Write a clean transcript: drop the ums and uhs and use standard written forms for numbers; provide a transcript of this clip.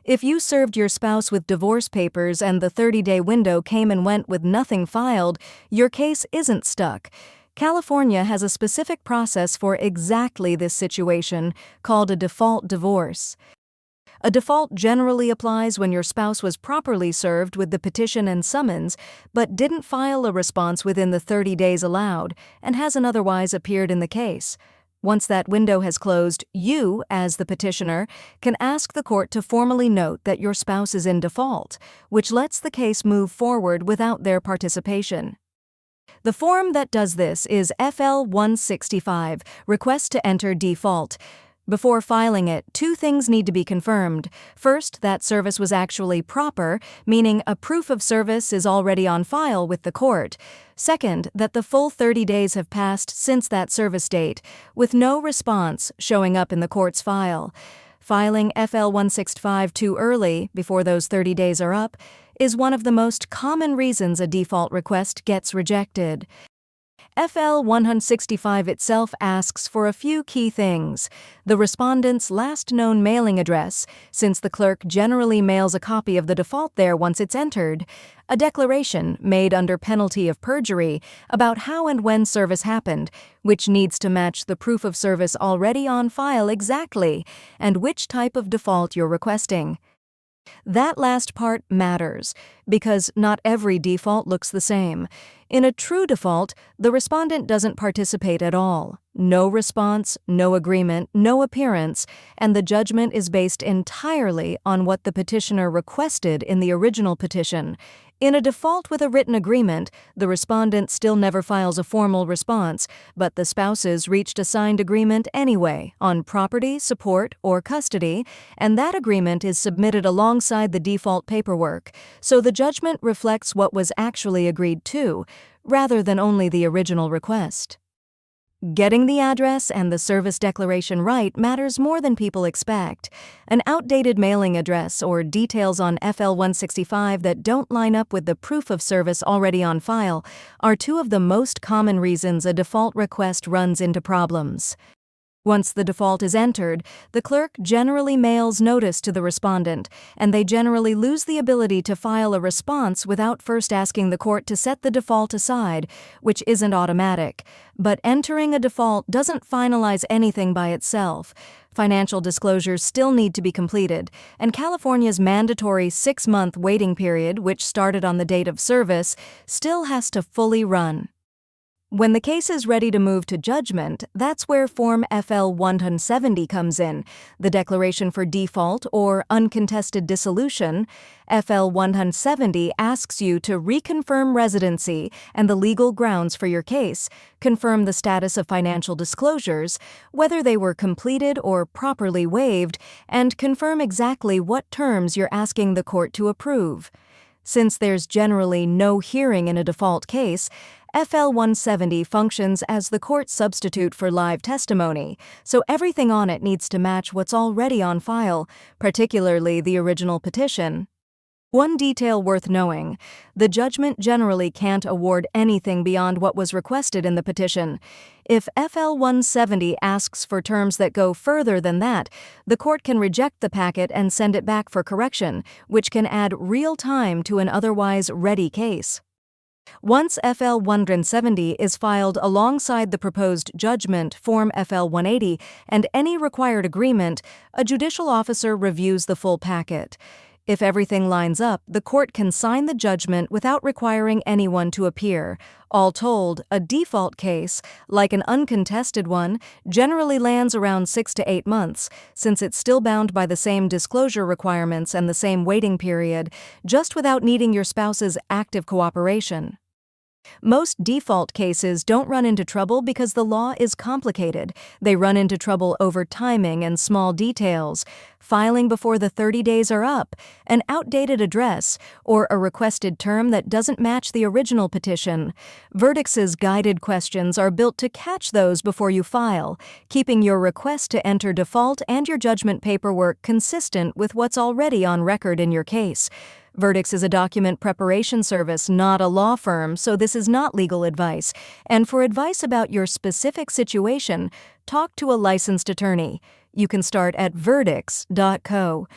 If you served your spouse with divorce papers and the 30-day window came and went with nothing filed, your case isn't stuck. California has a specific process for exactly this situation, called a default divorce. A default generally applies when your spouse was properly served with the petition and summons, but didn't file a response within the 30 days allowed and hasn't otherwise appeared in the case. Once that window has closed, you, as the petitioner, can ask the court to formally note that your spouse is in default, which lets the case move forward without their participation. The form that does this is FL 165, Request to Enter Default. Before filing it, two things need to be confirmed. First, that service was actually proper, meaning a proof of service is already on file with the court. Second, that the full 30 days have passed since that service date, with no response showing up in the court's file. Filing FL 165 too early, before those 30 days are up, is one of the most common reasons a default request gets rejected. FL 165 itself asks for a few key things: the respondent's last known mailing address, since the clerk generally mails a copy of the default there once it's entered, a declaration made under penalty of perjury about how and when service happened, which needs to match the proof of service already on file exactly, and which type of default you're requesting. That last part matters, because not every default looks the same. In a true default, the respondent doesn't participate at all. No response, no agreement, no appearance, and the judgment is based entirely on what the petitioner requested in the original petition. In a default with a written agreement, the respondent still never files a formal response, but the spouses reached a signed agreement anyway on property, support, or custody, and that agreement is submitted alongside the default paperwork, so the judgment reflects what was actually agreed to, rather than only the original request. Getting the address and the service declaration right matters more than people expect. An outdated mailing address or details on FL 165 that don't line up with the proof of service already on file are two of the most common reasons a default request runs into problems. Once the default is entered, the clerk generally mails notice to the respondent, and they generally lose the ability to file a response without first asking the court to set the default aside, which isn't automatic. But entering a default doesn't finalize anything by itself. Financial disclosures still need to be completed, and California's mandatory 6-month waiting period, which started on the date of service, still has to fully run. When the case is ready to move to judgment, that's where Form FL 170 comes in, the Declaration for Default or Uncontested Dissolution. FL 170 asks you to reconfirm residency and the legal grounds for your case, confirm the status of financial disclosures, whether they were completed or properly waived, and confirm exactly what terms you're asking the court to approve. Since there's generally no hearing in a default case, FL 170 functions as the court substitute for live testimony, so everything on it needs to match what's already on file, particularly the original petition. One detail worth knowing: the judgment generally can't award anything beyond what was requested in the petition. If FL 170 asks for terms that go further than that, the court can reject the packet and send it back for correction, which can add real time to an otherwise ready case. Once FL 170 is filed alongside the proposed judgment, Form FL 180, and any required agreement, a judicial officer reviews the full packet. If everything lines up, the court can sign the judgment without requiring anyone to appear. All told, a default case, like an uncontested one, generally lands around 6 to 8 months, since it's still bound by the same disclosure requirements and the same waiting period, just without needing your spouse's active cooperation. Most default cases don't run into trouble because the law is complicated. They run into trouble over timing and small details, filing before the 30 days are up, an outdated address, or a requested term that doesn't match the original petition. Virdix's guided questions are built to catch those before you file, keeping your request to enter default and your judgment paperwork consistent with what's already on record in your case. Virdix is a document preparation service, not a law firm, so this is not legal advice. And for advice about your specific situation, talk to a licensed attorney. You can start at virdix.co.